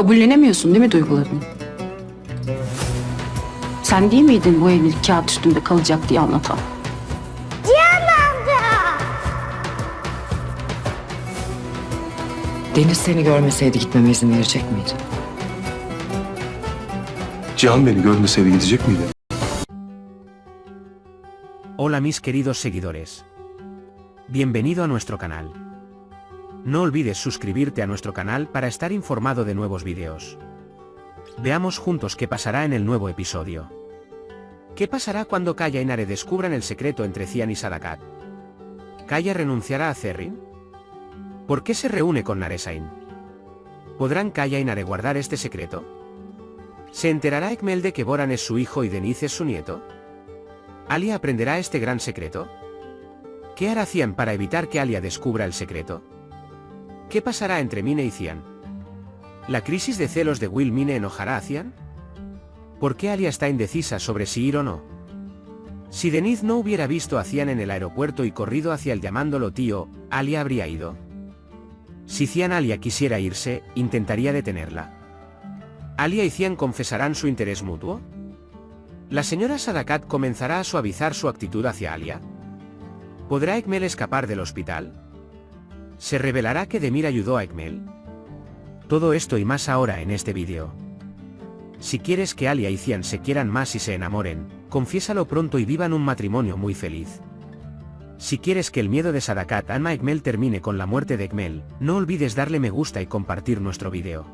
Kabullenemiyorsun değil mi duygularını? Sen değil miydin bu evlilik kağıt üstünde kalacak diye anlatan? Deniz seni görmeseydi gitmeme izin verecek miydi? Cihan beni görmeseydi gidecek miydi? Hola mis queridos seguidores. Bienvenido a nuestro canal. No olvides suscribirte a nuestro canal para estar informado de nuevos videos. Veamos juntos qué pasará en el nuevo episodio. ¿Qué pasará cuando Kaya y Nare descubran el secreto entre Cian y Sadakat? ¿Kaya renunciará a Zerrin? ¿Por qué se reúne con Naresain? ¿Podrán Kaya y Nare guardar este secreto? ¿Se enterará Ekmel de que Boran es su hijo y Deniz es su nieto? ¿Alia aprenderá este gran secreto? ¿Qué hará Cian para evitar que Alia descubra el secreto? ¿Qué pasará entre Mine y Cian? ¿La crisis de celos de Will Mine enojará a Cian? ¿Por qué Alia está indecisa sobre si ir o no? Si Deniz no hubiera visto a Cian en el aeropuerto y corrido hacia él llamándolo tío, ¿Alia habría ido? Si Cian Alia quisiera irse, intentaría detenerla. ¿Alia y Cian confesarán su interés mutuo? ¿La señora Sadakat comenzará a suavizar su actitud hacia Alia? ¿Podrá Ekmel escapar del hospital? ¿Se revelará que Demir ayudó a Ekmel? Todo esto y más ahora en este vídeo. Si quieres que Alia y Cian se quieran más y se enamoren, confiésalo pronto y vivan un matrimonio muy feliz. Si quieres que el miedo de Sadakat a Ekmel termine con la muerte de Ekmel, no olvides darle me gusta y compartir nuestro vídeo.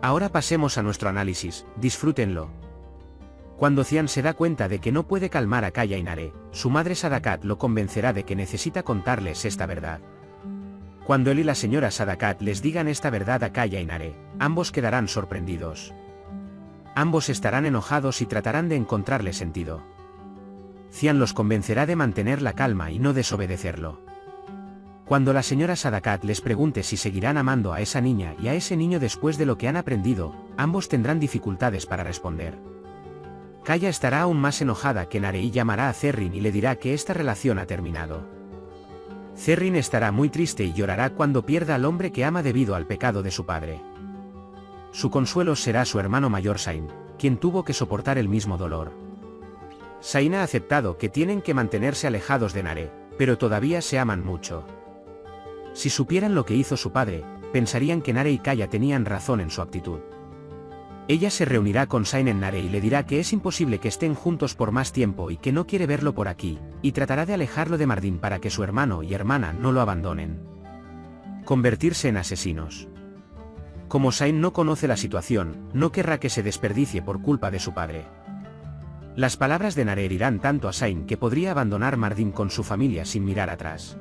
Ahora pasemos a nuestro análisis, disfrútenlo. Cuando Cian se da cuenta de que no puede calmar a Kaya y Nare, su madre Sadakat lo convencerá de que necesita contarles esta verdad. Cuando él y la señora Sadakat les digan esta verdad a Kaya y Nare, ambos quedarán sorprendidos. Ambos estarán enojados y tratarán de encontrarle sentido. Cian los convencerá de mantener la calma y no desobedecerlo. Cuando la señora Sadakat les pregunte si seguirán amando a esa niña y a ese niño después de lo que han aprendido, ambos tendrán dificultades para responder. Kaya estará aún más enojada que Nare y llamará a Zerrin y le dirá que esta relación ha terminado. Zerrin estará muy triste y llorará cuando pierda al hombre que ama debido al pecado de su padre. Su consuelo será su hermano mayor Sain, quien tuvo que soportar el mismo dolor. Sain ha aceptado que tienen que mantenerse alejados de Nare, pero todavía se aman mucho. Si supieran lo que hizo su padre, pensarían que Nare y Kaya tenían razón en su actitud. Ella se reunirá con Sain en Nare y le dirá que es imposible que estén juntos por más tiempo y que no quiere verlo por aquí, y tratará de alejarlo de Mardin para que su hermano y hermana no lo abandonen. Convertirse en asesinos. Como Sain no conoce la situación, no querrá que se desperdicie por culpa de su padre. Las palabras de Nare herirán tanto a Sain que podría abandonar Mardin con su familia sin mirar atrás.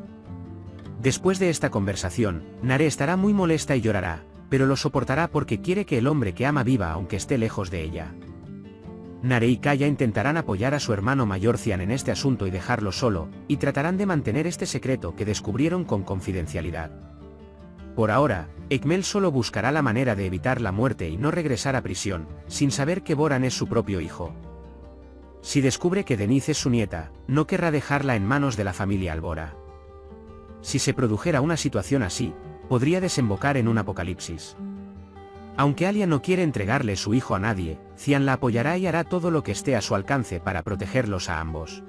Después de esta conversación, Nare estará muy molesta y llorará, pero lo soportará porque quiere que el hombre que ama viva aunque esté lejos de ella. Nare y Kaya intentarán apoyar a su hermano mayor Cian en este asunto y dejarlo solo, y tratarán de mantener este secreto que descubrieron con confidencialidad. Por ahora, Ekmel solo buscará la manera de evitar la muerte y no regresar a prisión, sin saber que Boran es su propio hijo. Si descubre que Deniz es su nieta, no querrá dejarla en manos de la familia Albora. Si se produjera una situación así, podría desembocar en un apocalipsis. Aunque Alia no quiere entregarle su hijo a nadie, Cian la apoyará y hará todo lo que esté a su alcance para protegerlos a ambos.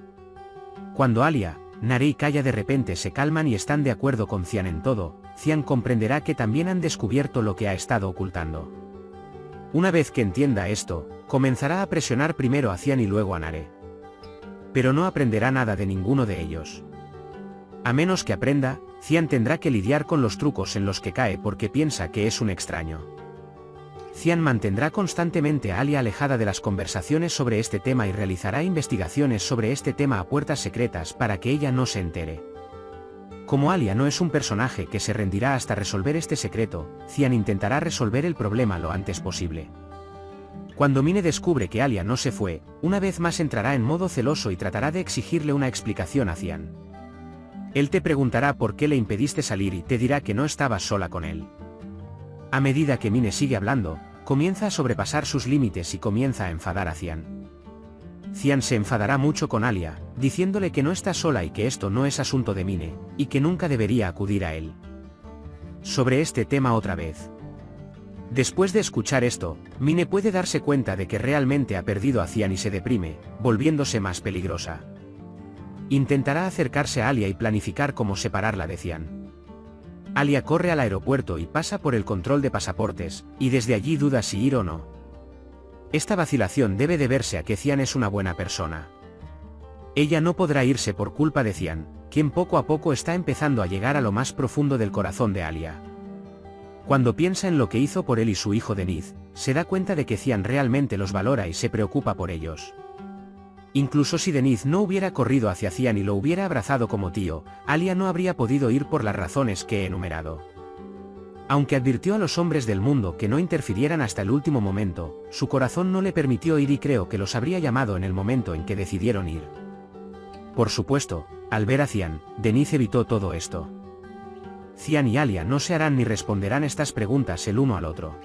Cuando Alia, Nare y Kaya de repente se calman y están de acuerdo con Cian en todo, Cian comprenderá que también han descubierto lo que ha estado ocultando. Una vez que entienda esto, comenzará a presionar primero a Cian y luego a Nare. Pero no aprenderá nada de ninguno de ellos. A menos que aprenda, Cian tendrá que lidiar con los trucos en los que cae porque piensa que es un extraño. Cian mantendrá constantemente a Alia alejada de las conversaciones sobre este tema y realizará investigaciones sobre este tema a puertas secretas para que ella no se entere. Como Alia no es un personaje que se rendirá hasta resolver este secreto, Cian intentará resolver el problema lo antes posible. Cuando Mine descubre que Alia no se fue, una vez más entrará en modo celoso y tratará de exigirle una explicación a Cian. Él te preguntará por qué le impediste salir y te dirá que no estabas sola con él. A medida que Mine sigue hablando, comienza a sobrepasar sus límites y comienza a enfadar a Cian. Cian se enfadará mucho con Alia, diciéndole que no está sola y que esto no es asunto de Mine, y que nunca debería acudir a él. Sobre este tema otra vez. Después de escuchar esto, Mine puede darse cuenta de que realmente ha perdido a Cian y se deprime, volviéndose más peligrosa. Intentará acercarse a Alia y planificar cómo separarla de Cian. Alia corre al aeropuerto y pasa por el control de pasaportes, y desde allí duda si ir o no. Esta vacilación debe deberse a que Cian es una buena persona. Ella no podrá irse por culpa de Cian, quien poco a poco está empezando a llegar a lo más profundo del corazón de Alia. Cuando piensa en lo que hizo por él y su hijo Denise, se da cuenta de que Cian realmente los valora y se preocupa por ellos. Incluso si Denise no hubiera corrido hacia Cian y lo hubiera abrazado como tío, Alia no habría podido ir por las razones que he enumerado. Aunque advirtió a los hombres del mundo que no interfirieran hasta el último momento, su corazón no le permitió ir y creo que los habría llamado en el momento en que decidieron ir. Por supuesto, al ver a Cian, Denise evitó todo esto. Cian y Alia no se harán ni responderán estas preguntas el uno al otro.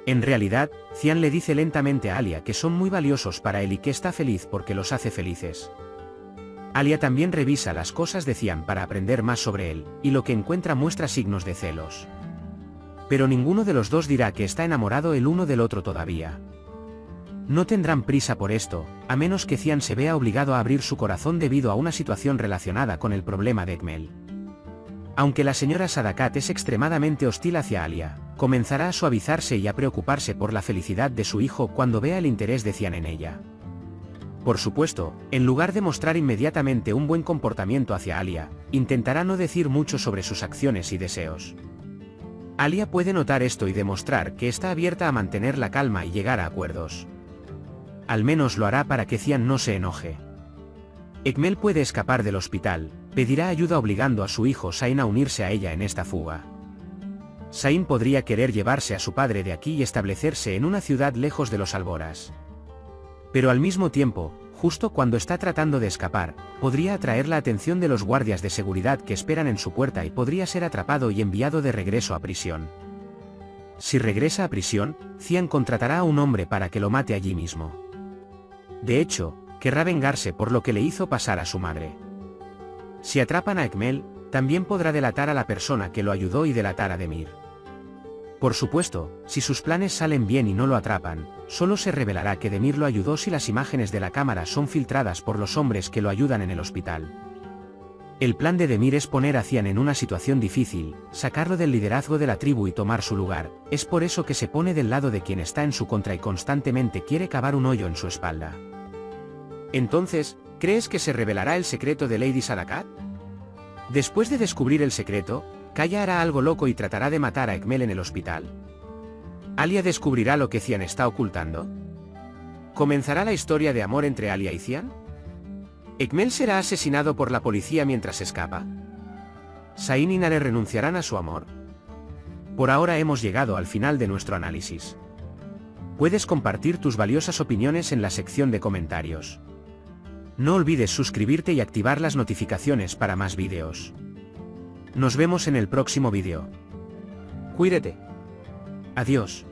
En realidad, Cian le dice lentamente a Alia que son muy valiosos para él y que está feliz porque los hace felices. Alia también revisa las cosas de Cian para aprender más sobre él, y lo que encuentra muestra signos de celos. Pero ninguno de los dos dirá que está enamorado el uno del otro todavía. No tendrán prisa por esto, a menos que Cian se vea obligado a abrir su corazón debido a una situación relacionada con el problema de Ekmel. Aunque la señora Sadakat es extremadamente hostil hacia Alia, comenzará a suavizarse y a preocuparse por la felicidad de su hijo cuando vea el interés de Cian en ella. Por supuesto, en lugar de mostrar inmediatamente un buen comportamiento hacia Alia, intentará no decir mucho sobre sus acciones y deseos. Alia puede notar esto y demostrar que está abierta a mantener la calma y llegar a acuerdos. Al menos lo hará para que Cian no se enoje. Ekmel puede escapar del hospital, pedirá ayuda obligando a su hijo Sain a unirse a ella en esta fuga. Sain podría querer llevarse a su padre de aquí y establecerse en una ciudad lejos de los Alboras. Pero al mismo tiempo, justo cuando está tratando de escapar, podría atraer la atención de los guardias de seguridad que esperan en su puerta y podría ser atrapado y enviado de regreso a prisión. Si regresa a prisión, Cian contratará a un hombre para que lo mate allí mismo. De hecho, querrá vengarse por lo que le hizo pasar a su madre. Si atrapan a Ekmel, también podrá delatar a la persona que lo ayudó y delatar a Demir. Por supuesto, si sus planes salen bien y no lo atrapan, solo se revelará que Demir lo ayudó si las imágenes de la cámara son filtradas por los hombres que lo ayudan en el hospital. El plan de Demir es poner a Cian en una situación difícil, sacarlo del liderazgo de la tribu y tomar su lugar, es por eso que se pone del lado de quien está en su contra y constantemente quiere cavar un hoyo en su espalda. Entonces, ¿crees que se revelará el secreto de Lady Sadakat? Después de descubrir el secreto, Kaya hará algo loco y tratará de matar a Ekmel en el hospital. ¿Alia descubrirá lo que Cian está ocultando? ¿Comenzará la historia de amor entre Alia y Cian? ¿Ekmel será asesinado por la policía mientras escapa? ¿Sain y Nare renunciarán a su amor? Por ahora hemos llegado al final de nuestro análisis. Puedes compartir tus valiosas opiniones en la sección de comentarios. No olvides suscribirte y activar las notificaciones para más vídeos. Nos vemos en el próximo vídeo. Cuídate. Adiós.